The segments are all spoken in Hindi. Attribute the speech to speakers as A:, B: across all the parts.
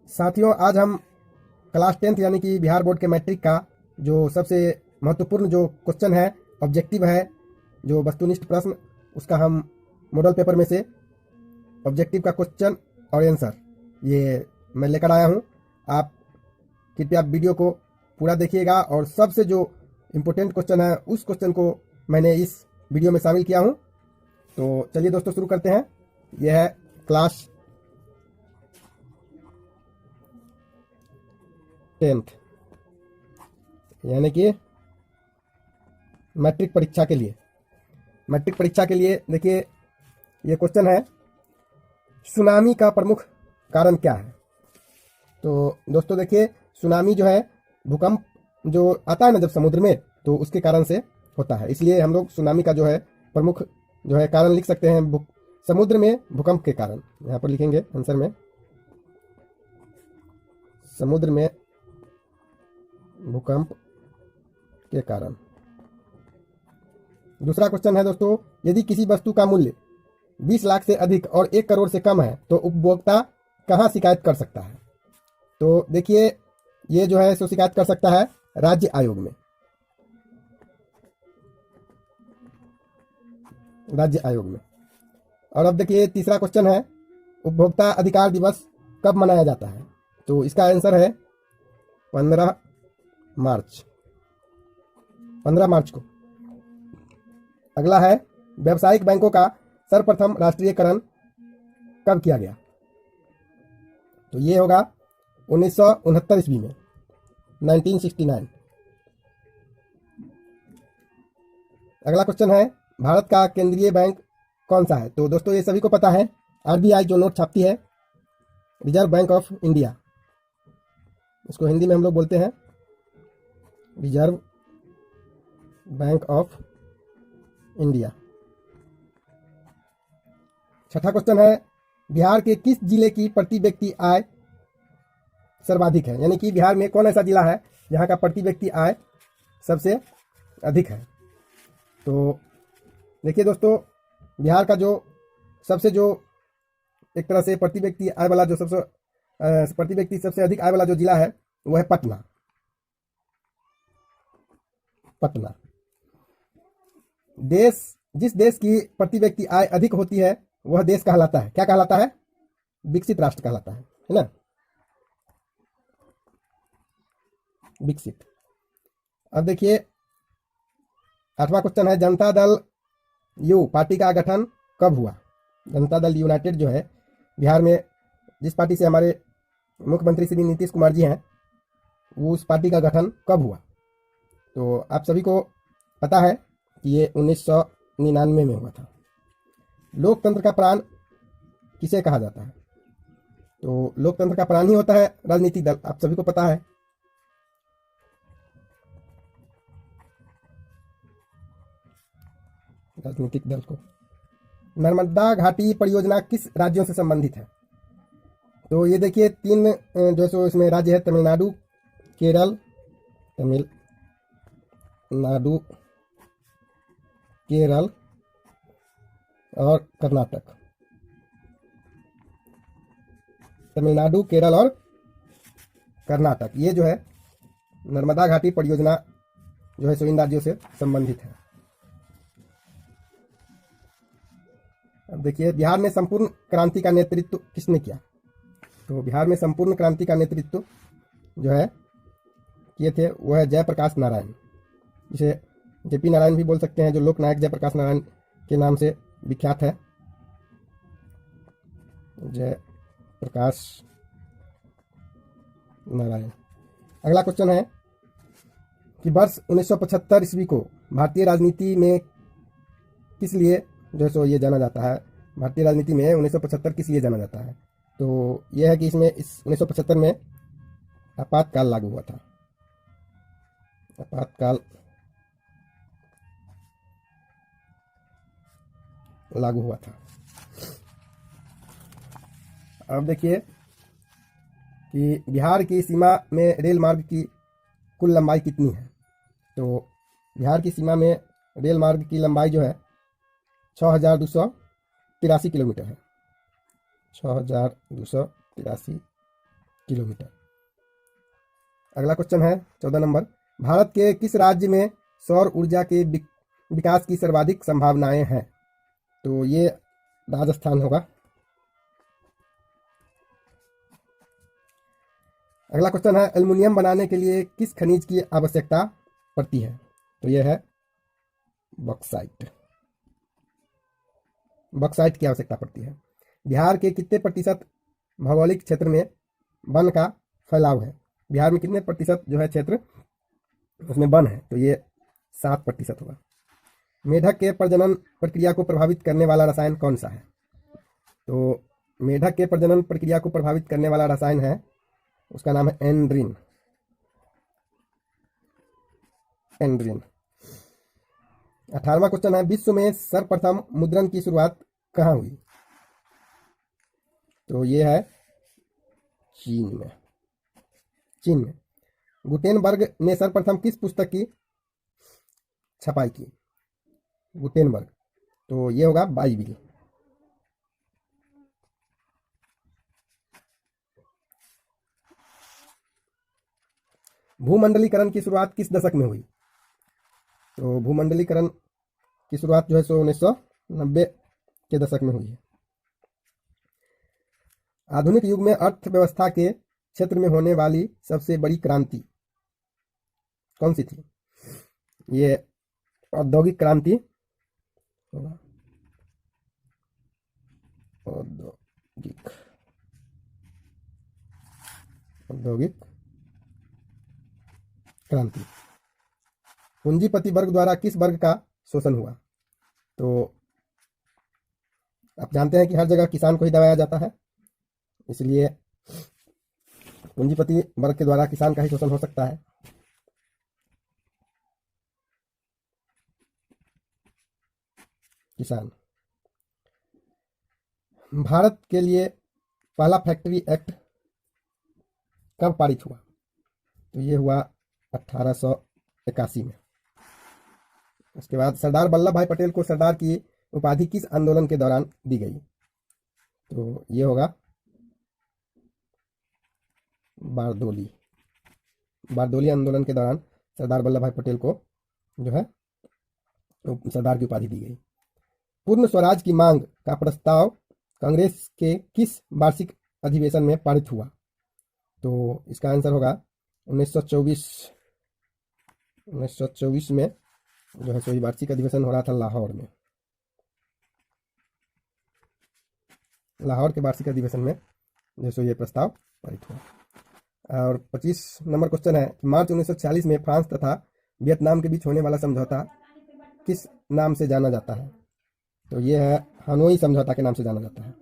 A: साथियों, आज हम क्लास 10th यानी कि बिहार बोर्ड के मैट्रिक का जो सबसे महत्वपूर्ण जो क्वेश्चन है, ऑब्जेक्टिव है, जो वस्तुनिष्ठ प्रश्न, उसका हम मॉडल पेपर में से ऑब्जेक्टिव का क्वेश्चन और आंसर ये मैं लेकर आया हूँ। आप कृपया वीडियो को पूरा देखिएगा और सबसे जो इम्पोर्टेंट क्वेश्चन है उस क्वेश्चन को मैंने इस वीडियो में शामिल किया हूँ। तो चलिए दोस्तों, शुरू करते हैं। यह है क्लास 10th यानी कि मैट्रिक परीक्षा के लिए देखिए, ये क्वेश्चन है, सुनामी का प्रमुख कारण क्या है। तो दोस्तों देखिए, सुनामी जो है भूकंप जो आता है ना जब समुद्र में, तो उसके कारण से होता है। इसलिए हम लोग सुनामी का जो है प्रमुख जो है कारण लिख सकते हैं समुद्र में भूकंप के कारण। यहाँ पर लिखेंगे आंसर में, समुद्र में भूकंप के कारण। दूसरा क्वेश्चन है दोस्तों, यदि किसी वस्तु का मूल्य 20 लाख से अधिक और 1 करोड़ से कम है तो उपभोक्ता कहाँ शिकायत कर सकता है। तो देखिए, ये जो है सो शिकायत कर सकता है राज्य आयोग में। और अब देखिए, तीसरा क्वेश्चन है, उपभोक्ता अधिकार दिवस कब मनाया जाता है। तो इसका आंसर है 15 मार्च को। अगला है, व्यावसायिक बैंकों का सर्वप्रथम राष्ट्रीयकरण कब किया गया। तो ये होगा 1969 ईस्वी में, 1969। अगला क्वेश्चन है, भारत का केंद्रीय बैंक कौन सा है। तो दोस्तों ये सभी को पता है, आरबीआई जो नोट छापती है, रिजर्व बैंक ऑफ इंडिया, इसको हिंदी में हम लोग बोलते हैं रिजर्व बैंक ऑफ इंडिया। छठा क्वेश्चन है, बिहार के किस जिले की प्रति व्यक्ति आय सर्वाधिक है। यानी कि बिहार में कौन ऐसा जिला है जहां का प्रति व्यक्ति आय सबसे अधिक है। तो देखिए दोस्तों, बिहार का जो सबसे जो एक तरह से प्रति व्यक्ति आय वाला जो प्रति व्यक्ति सबसे अधिक आय वाला जो जिला है वो है पटना। जिस देश की प्रति व्यक्ति आय अधिक होती है वह देश कहलाता है, क्या कहलाता है, विकसित राष्ट्र कहलाता है ना, विकसित। अब देखिए, आठवां क्वेश्चन है, जनता दल यू पार्टी का गठन कब हुआ। जनता दल यूनाइटेड जो है बिहार में, जिस पार्टी से हमारे मुख्यमंत्री श्री नीतीश कुमार जी हैं, वो उस पार्टी का गठन कब हुआ। तो आप सभी को पता है कि ये 1999 में हुआ था। लोकतंत्र का प्राण किसे कहा जाता है। तो लोकतंत्र का प्राण ही होता है राजनीतिक दल, आप सभी को पता है। राजनीतिक दल को। नर्मदा घाटी परियोजना किस राज्यों से संबंधित है। तो ये देखिए, 3 जो सो इसमें राज्य है, तमिलनाडु, केरल और कर्नाटक। तमिलनाडु, केरल और कर्नाटक, ये जो है नर्मदा घाटी परियोजना जो है सो इन राज्यों से संबंधित है। अब देखिए, बिहार में संपूर्ण क्रांति का नेतृत्व किसने किया। तो बिहार में संपूर्ण क्रांति का नेतृत्व जो है किए थे वो है जयप्रकाश नारायण, जिसे जेपी नारायण भी बोल सकते हैं, जो लोक नायक जयप्रकाश नारायण के नाम से विख्यात है। जयप्रकाश नारायण। अगला क्वेश्चन है कि वर्ष 1975 ईस्वी को भारतीय राजनीति में किस लिए जो है सो ये जाना जाता है। भारतीय राजनीति में 1975 किस लिए जाना जाता है। तो यह है कि इसमें इस 1975 में आपातकाल लागू हुआ था। आपातकाल लागू हुआ था। अब देखिए कि बिहार की सीमा में रेल मार्ग की कुल लंबाई कितनी है। तो बिहार की सीमा में रेल मार्ग की लंबाई जो है 6283 किलोमीटर है। 6283 किलोमीटर। अगला क्वेश्चन है 14 नंबर, भारत के किस राज्य में सौर ऊर्जा के विकास की सर्वाधिक संभावनाएं हैं? तो ये राजस्थान होगा। अगला क्वेश्चन है, एल्युमिनियम बनाने के लिए किस खनिज की आवश्यकता पड़ती है? तो यह है बॉक्साइट। बॉक्साइट की आवश्यकता पड़ती है। बिहार के कितने प्रतिशत भौगोलिक क्षेत्र में वन का फैलाव है? बिहार में कितने प्रतिशत जो है क्षेत्र उसमें वन है? तो ये 7% होगा। मेढक के प्रजनन प्रक्रिया को प्रभावित करने वाला रसायन कौन सा है? तो मेढक के प्रजनन प्रक्रिया को प्रभावित करने वाला रसायन है, उसका नाम है एंड्रीन। एंड्रीन। 18वां क्वेश्चन है, विश्व में सर्वप्रथम मुद्रण की शुरुआत कहाँ हुई? तो ये है चीन में। चीन में। गुटेनबर्ग ने सर्वप्रथम किस पुस्तक की छपाई की? गुटेनबर्ग। तो ये होगा बाइबिल। भूमंडलीकरण की शुरुआत किस दशक में हुई? तो भूमंडलीकरण की शुरुआत जो है 1990 के दशक में हुई है। आधुनिक युग में अर्थव्यवस्था के क्षेत्र में होने वाली सबसे बड़ी क्रांति कौन सी थी? ये औद्योगिक क्रांति होगा। औद्योगिक क्रांति। पूंजीपति वर्ग द्वारा किस वर्ग का शोषण हुआ? तो आप जानते हैं कि हर जगह किसान को ही दबाया जाता है, इसलिए पूंजीपति वर्ग के द्वारा किसान का ही शोषण हो सकता है। किसान। भारत के लिए पहला फैक्ट्री एक्ट कब पारित हुआ? तो ये हुआ 1881 में। उसके बाद सरदार वल्लभ भाई पटेल को सरदार की उपाधि किस आंदोलन के दौरान दी गई? तो ये होगा बारदोली। बारदोली आंदोलन के दौरान सरदार वल्लभ भाई पटेल को जो है सरदार की उपाधि दी गई। पूर्ण स्वराज की मांग का प्रस्ताव कांग्रेस के किस वार्षिक अधिवेशन में पारित हुआ? तो इसका आंसर होगा 1924 में जो है सो वार्षिक अधिवेशन हो रहा था लाहौर में। लाहौर के वार्षिक अधिवेशन में जो सो ये प्रस्ताव पारित हुआ। और 25 नंबर क्वेश्चन है, मार्च 1946 में फ्रांस तथा वियतनाम के बीच होने वाला समझौता किस नाम से जाना जाता है? तो ये है हनोई समझौता के नाम से जाना जाता है।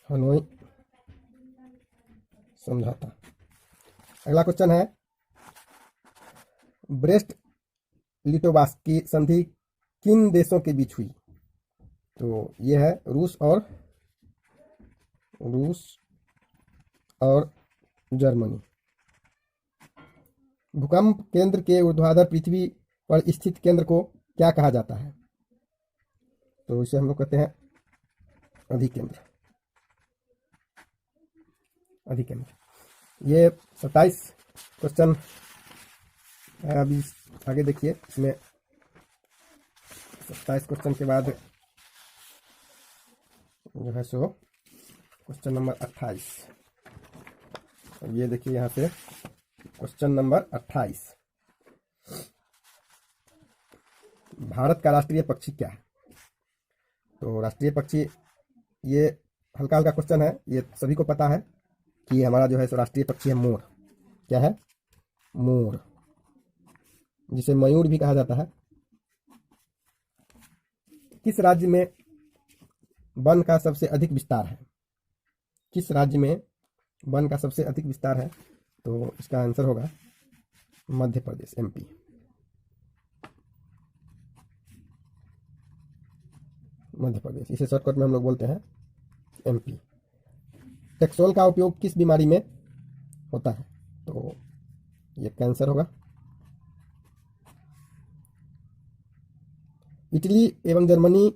A: हनोई समझौता। अगला क्वेश्चन है, ब्रेस्ट लिटोवास्की की संधि किन देशों के बीच हुई? तो ये है रूस और जर्मनी। भूकंप केंद्र के ऊर्ध्वाधर पृथ्वी पर स्थित केंद्र को क्या कहा जाता है? तो इसे हम लोग कहते हैं अधिकेंद्र। अधिकेंद्र। ये 27 क्वेश्चन है। अभी आगे देखिए, इसमें 27 क्वेश्चन के बाद जो है सो क्वेश्चन नंबर 28। ये देखिए यहाँ से क्वेश्चन नंबर 28, भारत का राष्ट्रीय पक्षी क्या है? तो राष्ट्रीय पक्षी, ये हल्का हल्का क्वेश्चन है, ये सभी को पता है कि हमारा जो है सो राष्ट्रीय पक्षी है मोर। क्या है? मोर, जिसे मयूर भी कहा जाता है। किस राज्य में वन का सबसे अधिक विस्तार है? किस राज्य में वन का सबसे अधिक विस्तार है? तो इसका आंसर होगा मध्य प्रदेश, एमपी। मध्य प्रदेश, इसे शॉर्टकट में हम लोग बोलते हैं एमपी। टेक्सोल का उपयोग किस बीमारी में होता है? तो ये कैंसर होगा। इटली एवं जर्मनी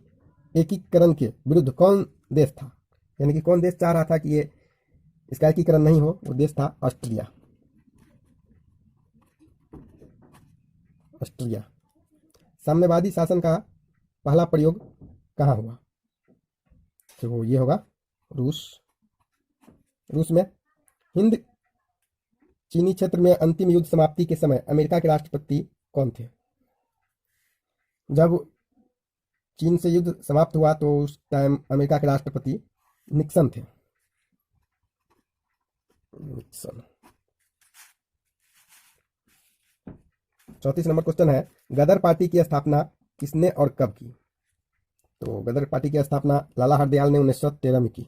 A: एकीकरण के विरुद्ध कौन देश था? यानी कि कौन देश चाह रहा था कि ये इसका एकीकरण नहीं हो, वो देश था ऑस्ट्रिया। ऑस्ट्रिया। साम्यवादी शासन का पहला प्रयोग कहाँ हुआ? तो ये होगा रूस। रूस में। हिंद चीनी क्षेत्र में अंतिम युद्ध समाप्ति के समय अमेरिका के राष्ट्रपति कौन थे? जब चीन से युद्ध समाप्त हुआ तो उस टाइम अमेरिका के राष्ट्रपति निक्सन थे। निक्सन। 34 नंबर क्वेश्चन है, गदर पार्टी की स्थापना किसने और कब की? तो गदर पार्टी की स्थापना लाला हरदयाल ने 1913 में की।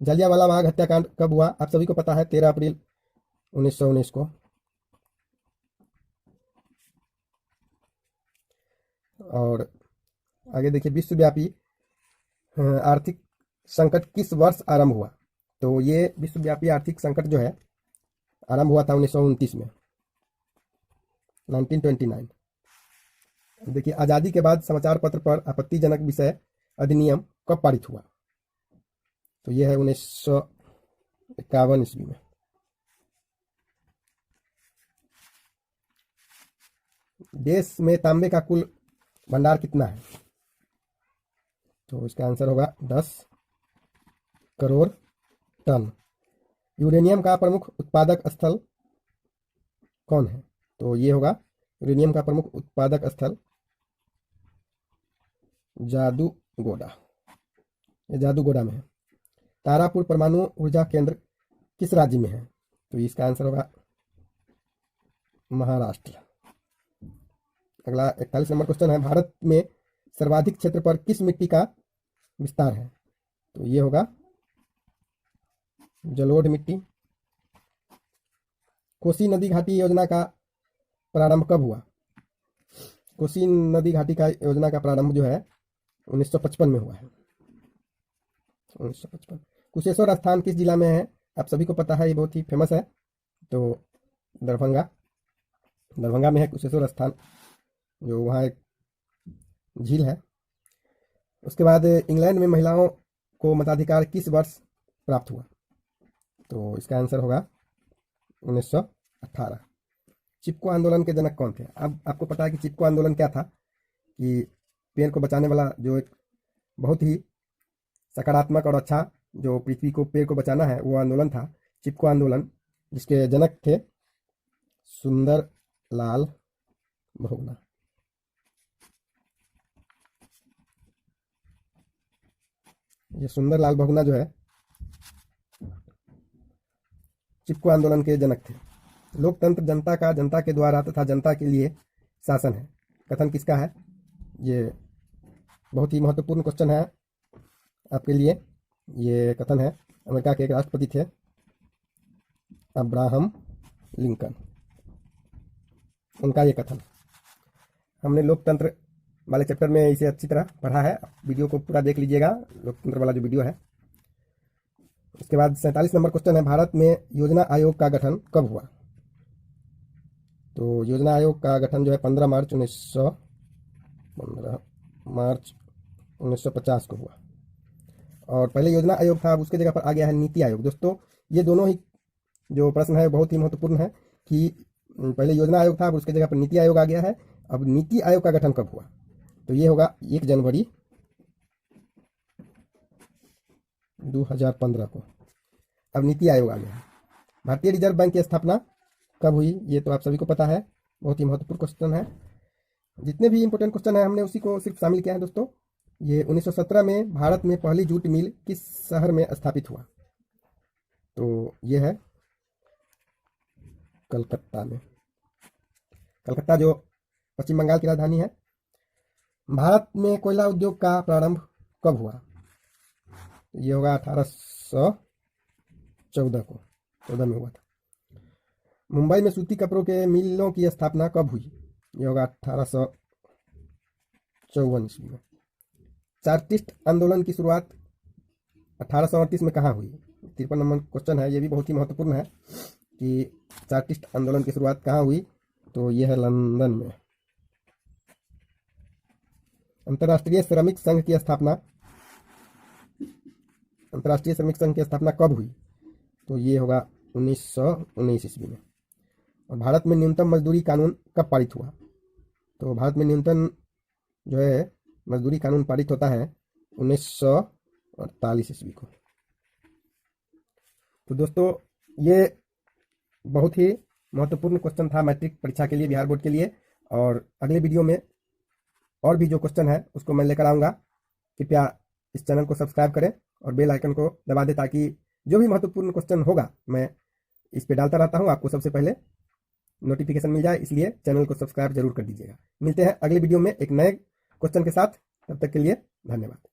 A: जलियांवाला बाग हत्याकांड कब हुआ? आप सभी को पता है, 13 अप्रैल 1919 को। और आगे देखिए, विश्वव्यापी आर्थिक संकट किस वर्ष आरंभ हुआ? तो ये विश्वव्यापी आर्थिक संकट जो है आरंभ हुआ था 1929 में, 1929। देखिए, आज़ादी के बाद समाचार पत्र पर आपत्तिजनक विषय अधिनियम कब पारित हुआ? तो ये है 1951 ईस्वी में। देश में तांबे का कुल भंडार कितना है? तो इसका आंसर होगा 10 करोड़ टन। यूरेनियम का प्रमुख उत्पादक स्थल कौन है? तो ये होगा यूरेनियम का प्रमुख उत्पादक स्थल जादूगोड़ा। ये जादूगोड़ा में है। तारापुर परमाणु ऊर्जा केंद्र किस राज्य में है? तो इसका आंसर होगा महाराष्ट्र। अगला 41 नंबर क्वेश्चन है, भारत में सर्वाधिक क्षेत्र पर किस मिट्टी का विस्तार है? तो ये होगा जलोढ़ मिट्टी। कोसी नदी घाटी योजना का प्रारंभ कब हुआ? कोसी नदी घाटी का योजना का प्रारंभ जो है 1955 में हुआ है। 1955। कुशेश्वर स्थान किस जिला में है? आप सभी को पता है, ये बहुत ही फेमस है। तो दरभंगा। दरभंगा में है कुशेश्वर स्थान, जो वहाँ एक झील है। उसके बाद इंग्लैंड में महिलाओं को मताधिकार किस वर्ष प्राप्त हुआ? तो इसका आंसर होगा 1918। चिपको आंदोलन के जनक कौन थे? अब आपको पता है कि चिपको आंदोलन क्या था, कि पेड़ को बचाने वाला जो एक बहुत ही सकारात्मक और अच्छा, जो पृथ्वी को पेड़ को बचाना है, वो आंदोलन था चिपको आंदोलन, जिसके जनक थे सुंदर लाल बहुगुणा। ये सुंदर लाल बहुगुणा जो है चिपको आंदोलन के जनक थे। लोकतंत्र जनता का, जनता के द्वारा तथा जनता के लिए शासन है, कथन किसका है? ये बहुत ही महत्वपूर्ण क्वेश्चन है आपके लिए। ये कथन है अमेरिका के एक राष्ट्रपति थे, अब्राहम लिंकन, उनका ये कथन। हमने लोकतंत्र वाले चैप्टर में इसे अच्छी तरह पढ़ा है, वीडियो को पूरा देख लीजिएगा, लोकतंत्र वाला जो वीडियो है। इसके बाद 47 नंबर क्वेश्चन है, भारत में योजना आयोग का गठन कब हुआ? तो योजना आयोग का गठन जो है 15 मार्च 1950 को हुआ। और पहले योजना आयोग था, अब उसके जगह पर आ गया है नीति आयोग। दोस्तों, ये दोनों ही जो प्रश्न है बहुत ही महत्वपूर्ण है कि पहले योजना आयोग था, अब उसके जगह पर नीति आयोग आ गया है। अब नीति आयोग का गठन कब हुआ? तो ये होगा 1 जनवरी 2015 को। अब नीति आयोग आ गया है। भारतीय रिजर्व बैंक की स्थापना कब हुई? ये तो आप सभी को पता है, बहुत ही महत्वपूर्ण क्वेश्चन है। जितने भी इंपोर्टेंट क्वेश्चन है हमने उसी को सिर्फ शामिल किया है दोस्तों। ये 1917 में भारत में पहली जूट मिल किस शहर में स्थापित हुआ? तो ये है कलकत्ता में। कलकत्ता जो पश्चिम बंगाल की राजधानी है। भारत में कोयला उद्योग का प्रारंभ कब हुआ? ये होगा 1814 को, 14 में हुआ था। मुंबई में सूती कपड़ों के मिलों की स्थापना कब हुई? ये होगा 1854 ईस्वी में। चार्टिस्ट आंदोलन की शुरुआत 1838 में कहाँ हुई? 53 नंबर क्वेश्चन है, ये भी बहुत ही महत्वपूर्ण है कि चार्टिस्ट आंदोलन की शुरुआत कहाँ हुई? तो ये है लंदन में। अंतर्राष्ट्रीय श्रमिक संघ की स्थापना, अंतर्राष्ट्रीय श्रमिक संघ की स्थापना कब हुई? तो ये होगा 1919 ईस्वी में। और भारत में न्यूनतम मजदूरी कानून कब पारित हुआ? तो भारत में न्यूनतम जो है मजदूरी कानून पारित होता है 1948 ईस्वी को। तो दोस्तों ये बहुत ही महत्वपूर्ण क्वेश्चन था मैट्रिक परीक्षा के लिए, बिहार बोर्ड के लिए। और अगले वीडियो में और भी जो क्वेश्चन है उसको मैं लेकर आऊँगा। कृपया इस चैनल को सब्सक्राइब करें और बेल आइकन को दबा दें ताकि जो भी महत्वपूर्ण क्वेश्चन होगा मैं इस पे डालता रहता हूँ, आपको सबसे पहले नोटिफिकेशन मिल जाए, इसलिए चैनल को सब्सक्राइब जरूर कर दीजिएगा। मिलते हैं अगले वीडियो में एक नए क्वेश्चन के साथ, तब तक के लिए धन्यवाद।